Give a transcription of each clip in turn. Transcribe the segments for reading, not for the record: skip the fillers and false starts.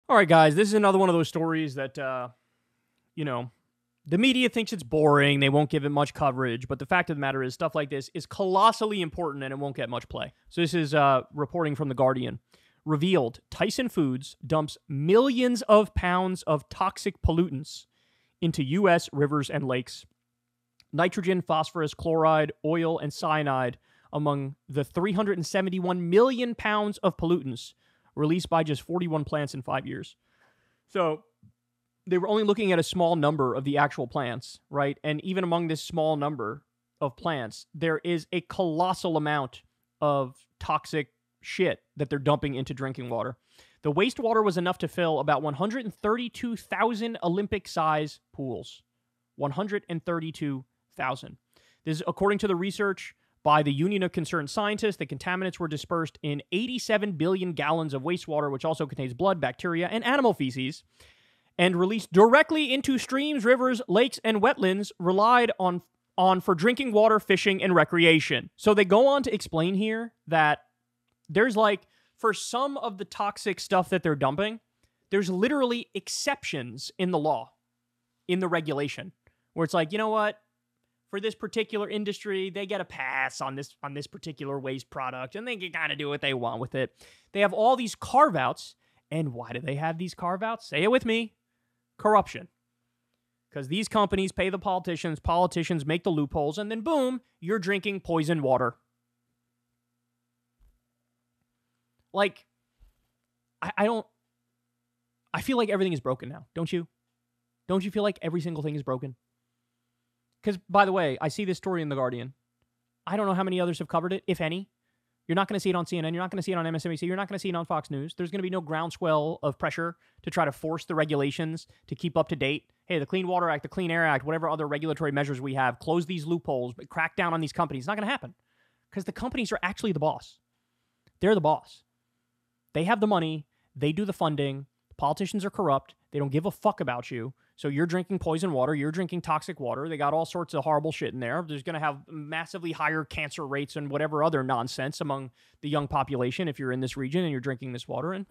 All right, guys, this is another one of those stories that, the media thinks it's boring. They won't give it much coverage. But the fact of the matter is stuff like this is colossally important and it won't get much play. So this is reporting from The Guardian. Revealed, Tyson Foods dumps millions of pounds of toxic pollutants into U.S. rivers and lakes. Nitrogen, phosphorus, chloride, oil, and cyanide among the 371 million pounds of pollutants released by just 41 plants in 5 years. So they were only looking at a small number of the actual plants, right? And even among this small number of plants, there is a colossal amount of toxic shit that they're dumping into drinking water. The wastewater was enough to fill about 132,000 Olympic-size pools. 132,000. This is according to the research by the Union of Concerned Scientists. The contaminants were dispersed in 87 billion gallons of wastewater, which also contains blood, bacteria, and animal feces, and released directly into streams, rivers, lakes, and wetlands relied on for drinking water, fishing, and recreation. So they go on to explain here that there's for some of the toxic stuff that they're dumping, there's literally exceptions in the law, in the regulation, where it's like, you know what? For this particular industry, they get a pass on this particular waste product, and they can kind of do what they want with it. They have all these carve-outs, and why do they have these carve-outs? Say it with me. Corruption. Because these companies pay the politicians make the loopholes, and then boom, you're drinking poisoned water. I feel like everything is broken now, don't you? Don't you feel like every single thing is broken? Because, by the way, I see this story in The Guardian. I don't know how many others have covered it, if any. You're not going to see it on CNN. You're not going to see it on MSNBC. You're not going to see it on Fox News. There's going to be no groundswell of pressure to try to force the regulations to keep up to date. Hey, the Clean Water Act, the Clean Air Act, whatever other regulatory measures we have, close these loopholes, but crack down on these companies. It's not going to happen because the companies are actually the boss. They're the boss. They have the money. They do the funding. The politicians are corrupt. They don't give a fuck about you. So you're drinking poison water. You're drinking toxic water. They got all sorts of horrible shit in there. There's going to have massively higher cancer rates and whatever other nonsense among the young population if you're in this region and you're drinking this water. And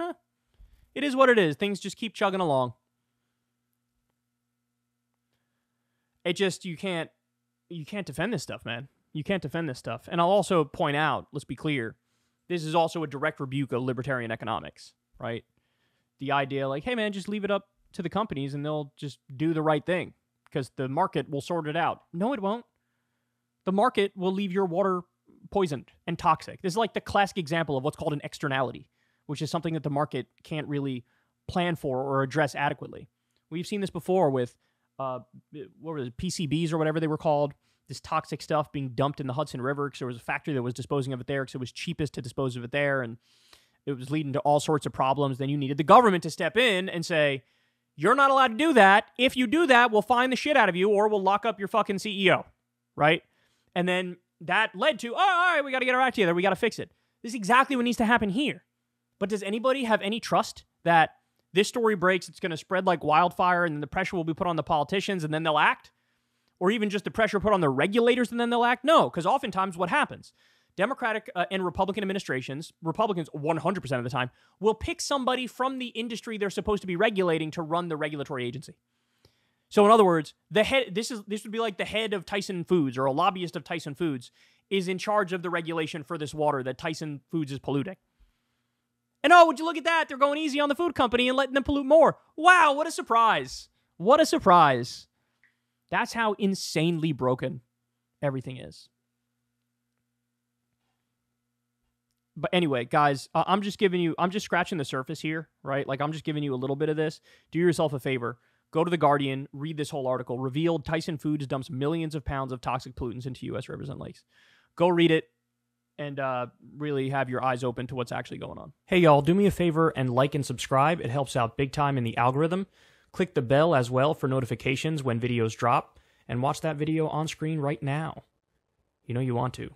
it is what it is. Things just keep chugging along. It just, you can't defend this stuff, man. You can't defend this stuff. And I'll also point out, let's be clear, this is also a direct rebuke of libertarian economics, right? The idea like, hey man, just leave it up to the companies and they'll just do the right thing because the market will sort it out. No, it won't. The market will leave your water poisoned and toxic. This is like the classic example of what's called an externality, which is something that the market can't really plan for or address adequately. We've seen this before with what were the PCBs or whatever they were called, this toxic stuff being dumped in the Hudson River because there was a factory that was disposing of it there because it was cheapest to dispose of it there, and it was leading to all sorts of problems. Then you needed the government to step in and say, you're not allowed to do that. If you do that, we'll fine the shit out of you or we'll lock up your fucking CEO, right? And then that led to, all right, we got to get our act together. We got to fix it. This is exactly what needs to happen here. But does anybody have any trust that this story breaks, it's going to spread like wildfire, and then the pressure will be put on the politicians and then they'll act? Or even just the pressure put on the regulators and then they'll act? No, because oftentimes what happens, Democratic and Republican administrations, Republicans 100% of the time, will pick somebody from the industry they're supposed to be regulating to run the regulatory agency. So in other words, this would be like the head of Tyson Foods or a lobbyist of Tyson Foods is in charge of the regulation for this water that Tyson Foods is polluting. And oh, would you look at that? They're going easy on the food company and letting them pollute more. Wow, what a surprise. What a surprise. That's how insanely broken everything is. But anyway, guys, I'm just scratching the surface here, right? Like, I'm just giving you a little bit of this. Do yourself a favor. Go to The Guardian, read this whole article. Revealed Tyson Foods dumps millions of pounds of toxic pollutants into U.S. rivers and lakes. Go read it and really have your eyes open to what's actually going on. Hey, y'all, do me a favor and like and subscribe. It helps out big time in the algorithm. Click the bell as well for notifications when videos drop. And watch that video on screen right now. You know you want to.